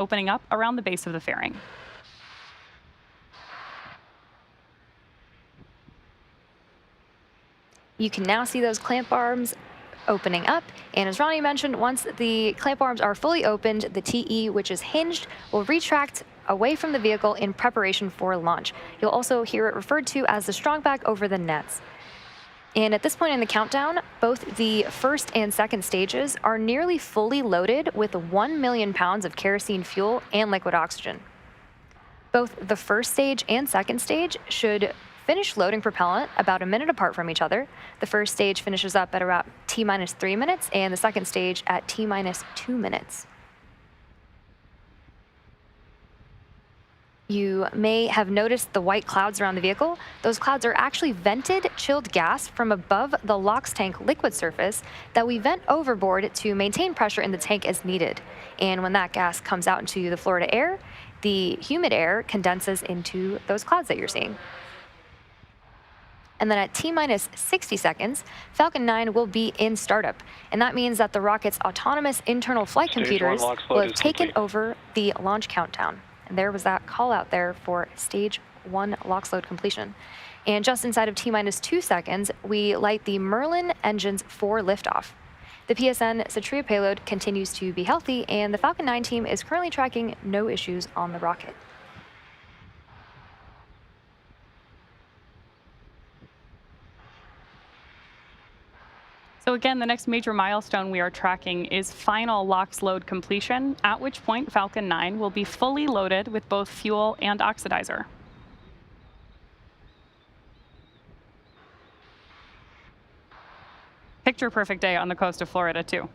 opening up around the base of the fairing. You can now see those clamp arms opening up, and as Ronnie mentioned, once the clamp arms are fully opened, the TE, which is hinged, will retract away from the vehicle in preparation for launch. You'll also hear it referred to as the strongback over the nets. And at this point in the countdown, both the first and second stages are nearly fully loaded with 1 million pounds of kerosene fuel and liquid oxygen. Both the first stage and second stage should finish loading propellant about a minute apart from each other. The first stage finishes up at around T-3 minutes, and the second stage at T-2 minutes. You may have noticed the white clouds around the vehicle. Those clouds are actually vented chilled gas from above the LOX tank liquid surface that we vent overboard to maintain pressure in the tank as needed. And when that gas comes out into the Florida air, the humid air condenses into those clouds that you're seeing. And then at T-60 seconds, Falcon 9 will be in startup. And that means that the rocket's autonomous internal flight computers will have taken over the launch countdown. And there was that call out there for stage 1 LOX load completion. And just inside of T-2 seconds, we light the Merlin engines for liftoff. The PSN SATRIA payload continues to be healthy, and the Falcon 9 team is currently tracking no issues on the rocket. So again, the next major milestone we are tracking is final LOX load completion, at which point Falcon 9 will be fully loaded with both fuel and oxidizer. Picture perfect day on the coast of Florida, too.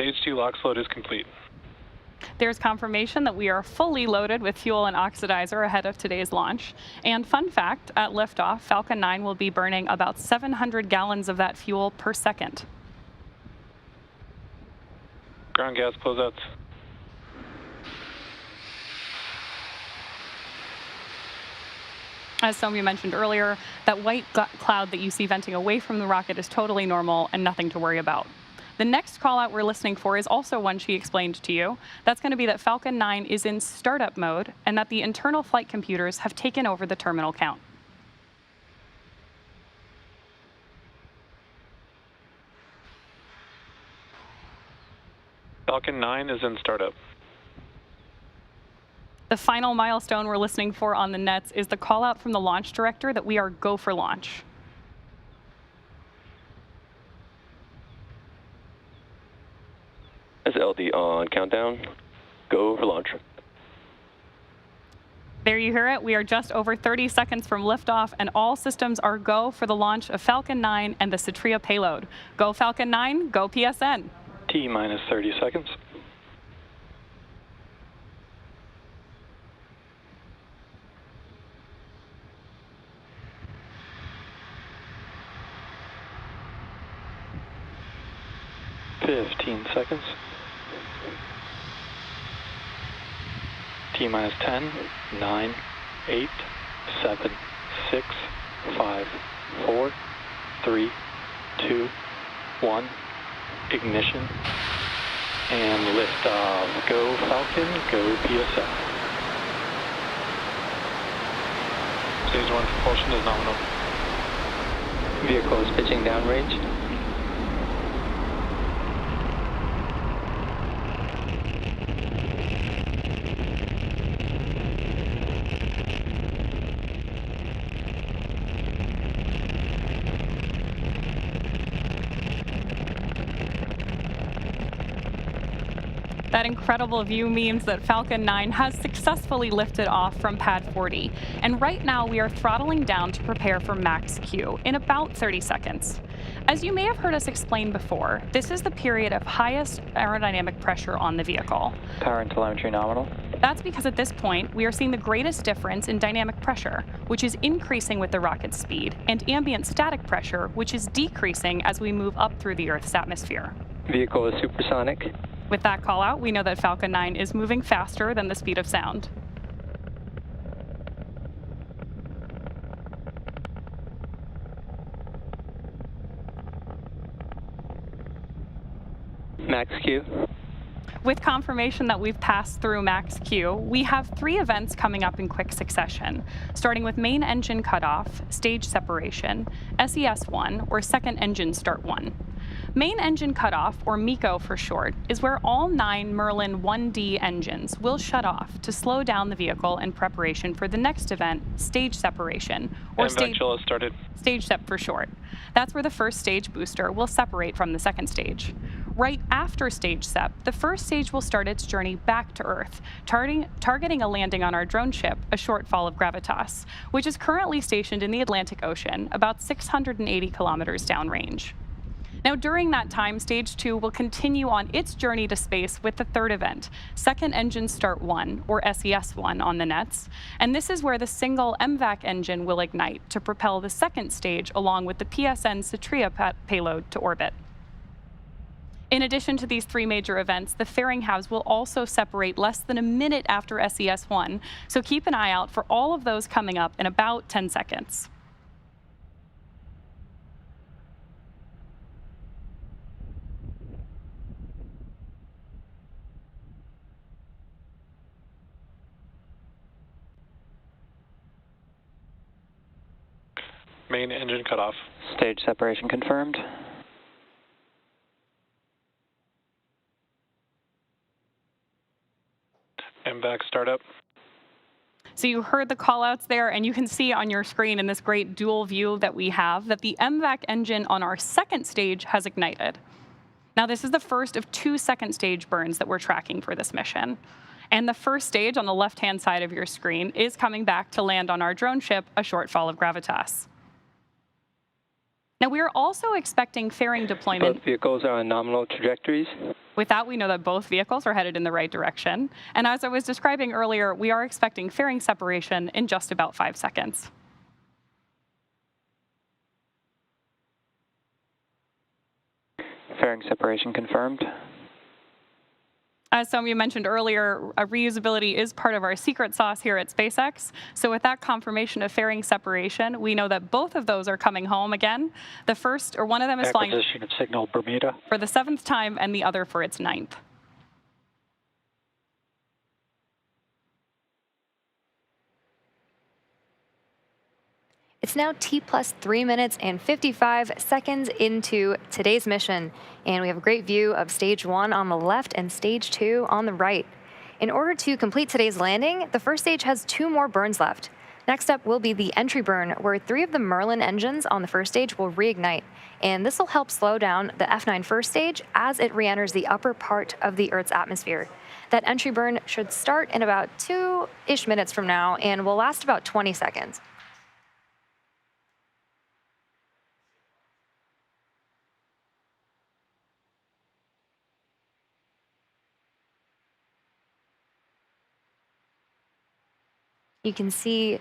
Stage 2 LOX load is complete. There's confirmation that we are fully loaded with fuel and oxidizer ahead of today's launch. And fun fact, at liftoff, Falcon 9 will be burning about 700 gallons of that fuel per second. Ground gas closeouts. As Somi mentioned earlier, that white cloud that you see venting away from the rocket is totally normal and nothing to worry about. The next call out we're listening for is also one she explained to you. That's going to be that Falcon 9 is in startup mode and that the internal flight computers have taken over the terminal count. Falcon 9 is in startup. The final milestone we're listening for on the nets is the call out from the launch director that we are go for launch. LD on countdown, go for launch. There you hear it. We are just over 30 seconds from liftoff, and all systems are go for the launch of Falcon 9 and the SATRIA payload. Go Falcon 9, go PSN. T-minus 30 seconds. Seconds. T-minus 10, 9, 8, 7, 6, 5, 4, 3, 2, 1. Ignition. And liftoff. Go Falcon, go PSN. Stage 1 propulsion is nominal. Vehicle is pitching downrange. That incredible view means that Falcon 9 has successfully lifted off from pad 40. And right now we are throttling down to prepare for max Q in about 30 seconds. As you may have heard us explain before, this is the period of highest aerodynamic pressure on the vehicle. Power and telemetry nominal. That's because at this point, we are seeing the greatest difference in dynamic pressure, which is increasing with the rocket's speed, and ambient static pressure, which is decreasing as we move up through the Earth's atmosphere. Vehicle is supersonic. With that call out, we know that Falcon 9 is moving faster than the speed of sound. Max Q. With confirmation that we've passed through max Q, we have 3 events coming up in quick succession, starting with main engine cutoff, stage separation, SES1, or second engine start 1. Main engine cutoff, or MECO for short, is where all 9 Merlin 1D engines will shut off to slow down the vehicle in preparation for the next event, stage separation, or stage SEP for short. That's where the first stage booster will separate from the second stage. Right after stage SEP, the first stage will start its journey back to Earth, targeting a landing on our drone ship, A Shortfall of Gravitas, which is currently stationed in the Atlantic Ocean, about 680 kilometers downrange. Now, during that time, Stage 2 will continue on its journey to space with the third event, Second Engine Start 1, or SES1 on the nets, and this is where the single MVAC engine will ignite to propel the second stage along with the PSN SATRIA payload to orbit. In addition to these 3 major events, the fairing halves will also separate less than a minute after SES1, so keep an eye out for all of those coming up in about 10 seconds. Main engine cutoff. Stage separation confirmed. MVAC startup. So you heard the callouts there, and you can see on your screen in this great dual view that we have that the MVAC engine on our second stage has ignited. Now, this is the first of 2 second stage burns that we're tracking for this mission. And the first stage on the left-hand side of your screen is coming back to land on our drone ship, A Shortfall of Gravitas. Now, we are also expecting fairing deployment. Both vehicles are on nominal trajectories. With that, we know that both vehicles are headed in the right direction. And as I was describing earlier, we are expecting fairing separation in just about 5 seconds. Fairing separation confirmed. As some of you mentioned earlier, reusability is part of our secret sauce here at SpaceX. So with that confirmation of fairing separation, we know that both of those are coming home again. The first, or one of them is flying Acquisition of signal Bermuda. for the 7th time and the other for its 9th. It's now T+3 minutes and 55 seconds into today's mission, and we have a great view of Stage 1 on the left and Stage 2 on the right. In order to complete today's landing, the first stage has 2 more burns left. Next up will be the entry burn, where 3 of the Merlin engines on the first stage will reignite, and this will help slow down the F9 first stage as it re-enters the upper part of the Earth's atmosphere. That entry burn should start in about 2-ish minutes from now and will last about 20 seconds. You can see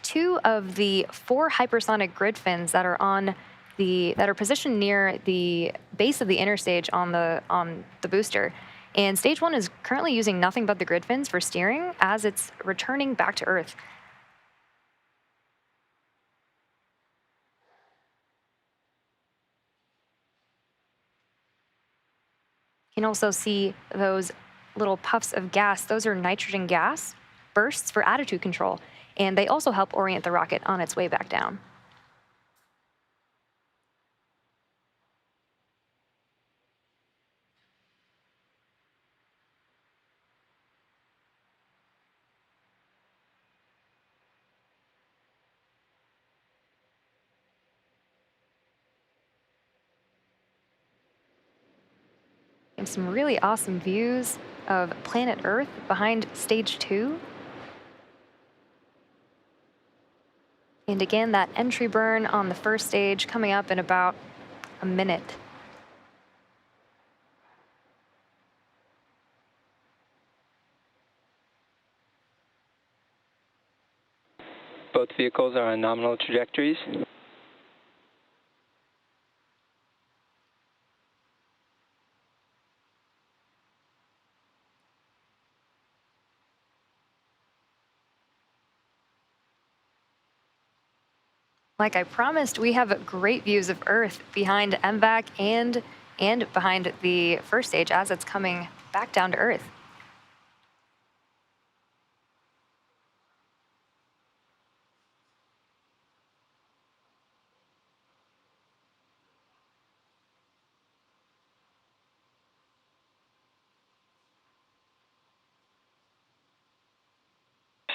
2 of the 4 hypersonic grid fins that are positioned near the base of the inner stage on the booster. And Stage 1 is currently using nothing but the grid fins for steering as it's returning back to Earth. You can also see those little puffs of gas. Those are nitrogen gas bursts for attitude control, and they also help orient the rocket on its way back down. And some really awesome views of planet Earth behind Stage 2. And again, that entry burn on the first stage coming up in about a minute. Both vehicles are on nominal trajectories. Like I promised, we have great views of Earth behind MVAC and behind the first stage as it's coming back down to Earth.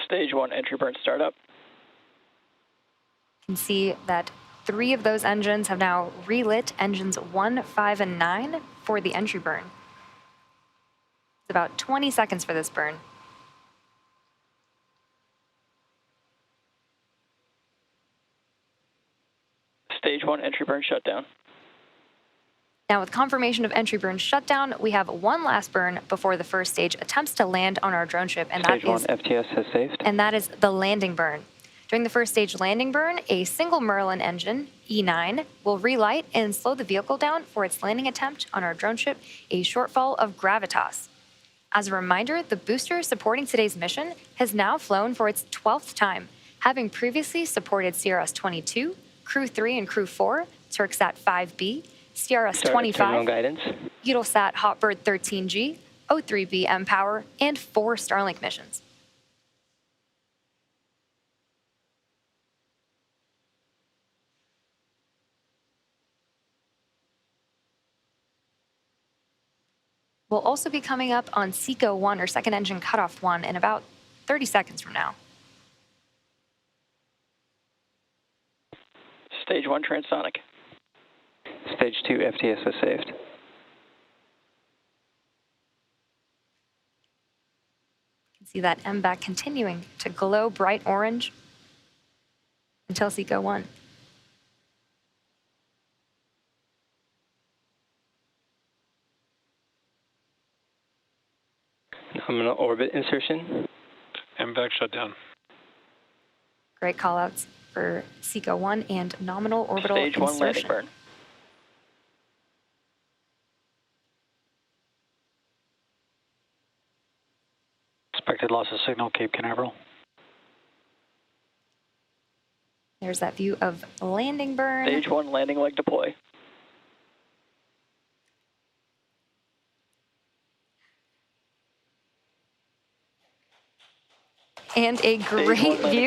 Stage 1 entry burn startup. You can see that 3 of those engines have now relit engines 1, 5, and 9 for the entry burn. It's about 20 seconds for this burn. Stage 1 entry burn shutdown. Now, with confirmation of entry burn shutdown, we have one last burn before the first stage attempts to land on our drone ship, and Stage 1 FTS has saved. that is the landing burn. During the first stage landing burn, a single Merlin engine, E9, will relight and slow the vehicle down for its landing attempt on our drone ship, A Shortfall of Gravitas. As a reminder, the booster supporting today's mission has now flown for its 12th time, having previously supported CRS-22, Crew 3 and Crew 4, Turksat 5B, CRS-25, guidance. Eutelsat HOTBIRD 13G, O3B mPOWER, and 4 Starlink missions. We'll also be coming up on SECO 1 or second engine cutoff 1 in about 30 seconds from now. Stage 1 transonic. Stage 2 FTS has saved. You can see that MVAC continuing to glow bright orange until SECO 1. Nominal orbit insertion. MVAC shutdown. Great callouts for SECO 1 and nominal orbital Stage 1 landing insertion. burn. Expected loss of signal, Cape Canaveral. There's that view of landing burn. Stage 1 landing leg deploy. And a great view